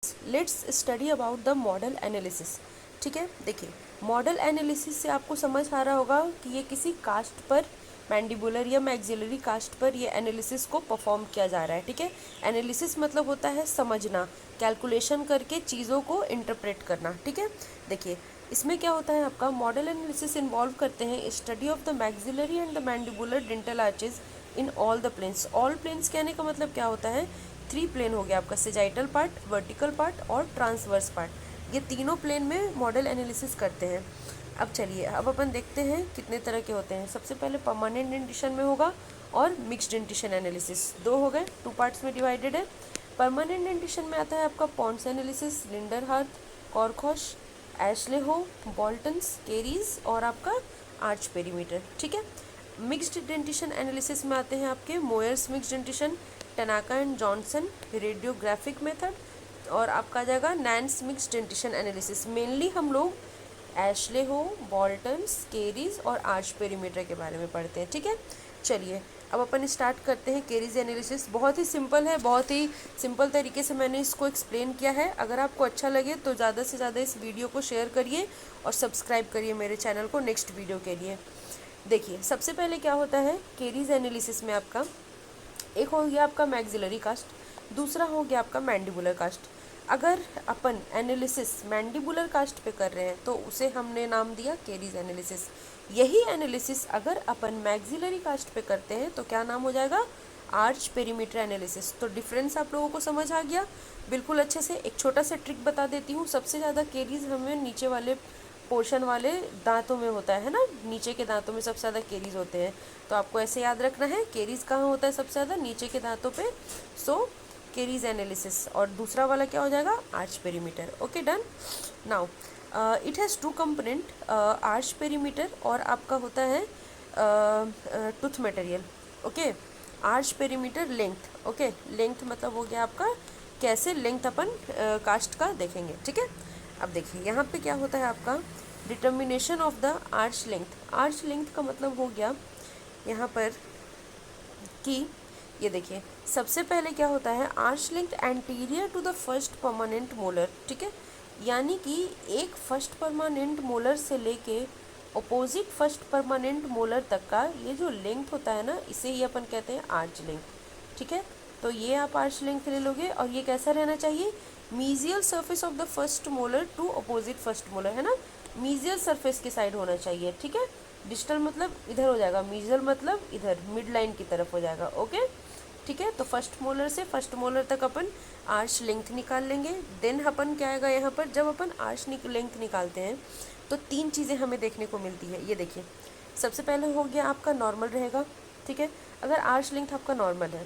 Let's study about the model analysis. ठीक है, देखिए मॉडल एनालिसिस से आपको समझ आ रहा होगा कि ये किसी कास्ट पर, मैंडिबुलर या मैक्सिलरी कास्ट पर ये एनालिसिस को परफॉर्म किया जा रहा है। ठीक है, एनालिसिस मतलब होता है समझना, कैलकुलेशन करके चीज़ों को इंटरप्रेट करना। ठीक है, देखिए इसमें क्या होता है, आपका मॉडल एनालिसिस इन्वॉल्व करते हैं study of the maxillary and the mandibular dental arches in all the planes. All planes कहने का मतलब क्या होता है, 3 प्लेन हो गया आपका, सेजाइटल पार्ट, वर्टिकल पार्ट और ट्रांसवर्स पार्ट। ये तीनों प्लेन में मॉडल एनालिसिस करते हैं। अब चलिए, अब अपन देखते हैं कितने तरह के होते हैं। सबसे पहले परमानेंट डेंटिशन में होगा और मिक्स्ड डेंटिशन एनालिसिस, दो हो गए, 2 पार्ट्स में डिवाइडेड है। परमानेंट डेंटिशन में आता है आपका Pond's analysis, लिंडरहार्थ, कॉर्कोश, Ashley Howe, Bolton's, Carey's और आपका आर्च पेरीमीटर। ठीक है, मिक्स्ड डेंटिशन एनालिसिस में आते हैं आपके Moyers mixed dentition, Tanaka and Johnson radiographic method और आपका आ जाएगा Nance mixed dentition analysis. Mainly हम लोग एशले हो, बॉल्टन्स, केरीज और आर्च पेरीमीटर के बारे में पढ़ते हैं। ठीक है, चलिए अब अपन स्टार्ट करते हैं केरीज एनालिसिस। बहुत ही सिंपल है, बहुत ही सिंपल तरीके से मैंने इसको एक्सप्लेन किया है। अगर आपको अच्छा लगे तो ज़्यादा से ज़्यादा इस वीडियो को शेयर करिए और सब्सक्राइब करिए मेरे चैनल को नेक्स्ट वीडियो के लिए। देखिए सबसे पहले क्या होता है केरीज एनालिसिस में, आपका एक हो गया आपका मैक्सिलरी कास्ट, दूसरा हो गया आपका मैंडिबुलर कास्ट। अगर अपन एनालिसिस मैंडिबुलर कास्ट पे कर रहे हैं तो उसे हमने नाम दिया केरीज एनालिसिस। यही एनालिसिस अगर अपन मैक्सिलरी कास्ट पे करते हैं तो क्या नाम हो जाएगा, आर्च पेरीमीटर एनालिसिस। तो डिफरेंस आप लोगों को समझ आ गया बिल्कुल अच्छे से। एक छोटा सा ट्रिक बता देती हूँ, सबसे ज़्यादा केरीज हमें नीचे वाले पोर्शन वाले दांतों में होता है ना, नीचे के दांतों में सबसे ज़्यादा केरीज होते हैं। तो आपको ऐसे याद रखना है केरीज कहाँ होता है सबसे ज़्यादा, नीचे के दांतों पे। सो केरीज एनालिसिस। और दूसरा वाला क्या हो जाएगा, arch perimeter. Okay done. Now it has 2 component, arch perimeter और आपका होता है tooth material. Okay, arch perimeter length. Okay, length मतलब हो गया आपका कैसे लेंथ अपन कास्ट का देखेंगे। ठीक है, अब देखिए यहाँ पे क्या होता है आपका determination of the arch length. Arch length का मतलब हो गया यहाँ पर कि ये देखिए सबसे पहले क्या होता है, arch length anterior to the first permanent molar. ठीक है, यानी कि एक फर्स्ट परमानेंट मोलर से लेके अपोजिट फर्स्ट परमानेंट मोलर तक का ये जो लेंथ होता है ना, इसे ही अपन कहते हैं आर्च लेंथ। ठीक है, तो ये आप आर्च लेंथ ले लोगे और ये कैसा रहना चाहिए, mesial surface of the first molar to opposite first molar, है ना, मीजियल सरफेस की साइड होना चाहिए। ठीक है, डिजिटल मतलब इधर हो जाएगा, मीजियल मतलब इधर मिड लाइन की तरफ हो जाएगा। ओके, ठीक है, तो फर्स्ट मोलर से फर्स्ट मोलर तक अपन आर्च लेंथ निकाल लेंगे। देन अपन क्या आएगा यहाँ पर, जब अपन आर्च लेंथ निकालते हैं तो 3 चीज़ें हमें देखने को मिलती है। ये देखिए सबसे पहले हो गया आपका नॉर्मल रहेगा। ठीक है, अगर आर्च लेंथ आपका नॉर्मल है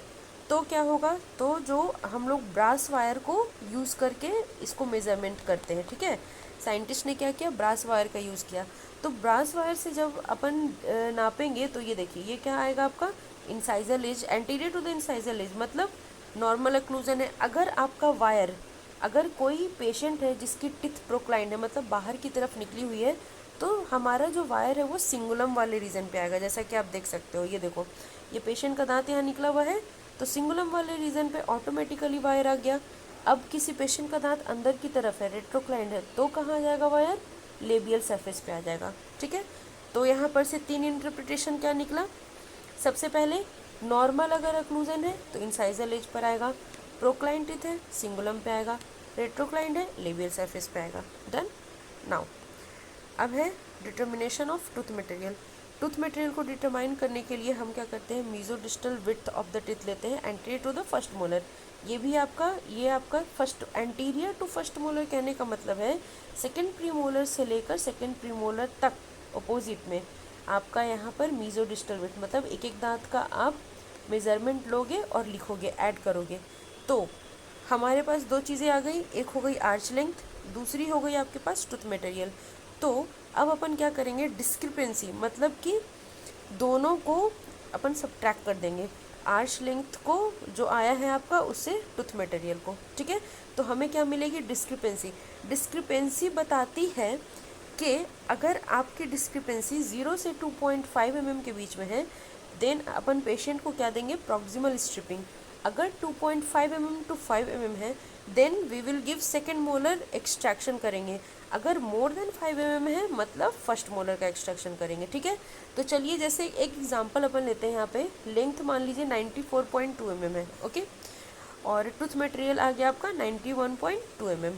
तो क्या होगा, तो जो हम लोग ब्रास वायर को यूज़ करके इसको मेज़रमेंट करते हैं। ठीक है, साइंटिस्ट ने क्या किया, ब्रास वायर का यूज़ किया। तो ब्रास वायर से जब अपन नापेंगे तो ये देखिए ये क्या आएगा आपका, incisal edge anterior to the incisal edge, मतलब नॉर्मल अक्लूजन है। अगर आपका वायर, अगर कोई पेशेंट है जिसकी टिथ प्रोक्लाइंड है, मतलब बाहर की तरफ निकली हुई है, तो हमारा जो वायर है वो सिंगुलम वाले रीजन पे आएगा। जैसा कि आप देख सकते हो, ये देखो ये पेशेंट का दांत यहाँ निकला हुआ है तो सिंगुलम वाले रीजन पे ऑटोमेटिकली वायर आ गया। अब किसी पेशेंट का दांत अंदर की तरफ है, रेट्रोक्लाइंड है, तो कहाँ आ जाएगा वायर, लेबियल सरफेस पे आ जाएगा। ठीक है, तो यहाँ पर से 3 इंटरप्रिटेशन क्या निकला, सबसे पहले नॉर्मल अगर अक्लूजन है तो इंसाइजल एज पर आएगा, प्रोक्लाइंड टिथ है सिंगुलम पे आएगा, रेट्रोक्लाइंड है लेबियल सरफेस पे आएगा। डन। नाउ अब है determination of tooth material. Tooth material को डिटरमाइन करने के लिए हम क्या करते हैं, mesiodistal width of the teeth लेते हैं anterior to the first molar. ये आपका first anterior to first molar कहने का मतलब है सेकेंड प्री मोलर से लेकर सेकेंड प्री मोलर तक अपोजिट में आपका यहाँ पर मीजोडिस्टल विड्थ, मतलब एक एक दांत का आप मेजरमेंट लोगे और लिखोगे, ऐड करोगे। तो हमारे पास 2 चीज़ें आ गई, एक हो गई आर्च लेंथ, दूसरी हो गई आपके पास टूथ मटेरियल। तो अब अपन क्या करेंगे, डिस्क्रिपेंसी मतलब कि दोनों को अपन सब्ट्रैक्ट कर देंगे, आर्च लेंथ को जो आया है आपका उससे टूथ मटेरियल को। ठीक है, तो हमें क्या मिलेगी, डिस्क्रिपेंसी। डिस्क्रिपेंसी बताती है कि अगर आपकी डिस्क्रिपेंसी 0 से 2.5 mm के बीच में है, देन अपन पेशेंट को क्या देंगे, प्रॉक्सिमल स्ट्रिपिंग। अगर 2.5 mm टू 5 mm है then we will give second molar extraction करेंगे। अगर मोर देन 5 mm है मतलब फर्स्ट मोलर का एक्सट्रैक्शन करेंगे। ठीक है, तो चलिए जैसे एक एग्जांपल अपन लेते हैं। यहाँ पे लेंथ मान लीजिए 94.2 mm है। ओके, और टूथ मटेरियल आ गया आपका 91.2 mm।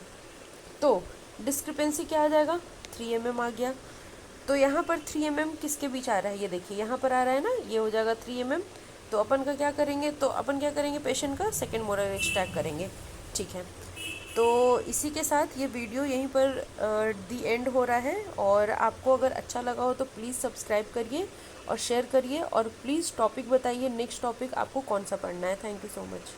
तो डिस्क्रिपेंसी क्या आ जाएगा, 3 mm आ गया। तो यहाँ पर 3 mm किसके बीच आ रहा है, ये देखिए यहाँ पर आ रहा है ना, ये हो जाएगा 3 mm। तो अपन का क्या करेंगे, तो अपन क्या करेंगे, पेशेंट का सेकेंड मोलर एक्सट्रैक्ट करेंगे। ठीक है, तो इसी के साथ ये वीडियो यहीं पर दी एंड हो रहा है। और आपको अगर अच्छा लगा हो तो प्लीज़ सब्सक्राइब करिए और शेयर करिए, और प्लीज़ टॉपिक बताइए नेक्स्ट टॉपिक आपको कौन सा पढ़ना है। Thank you so much.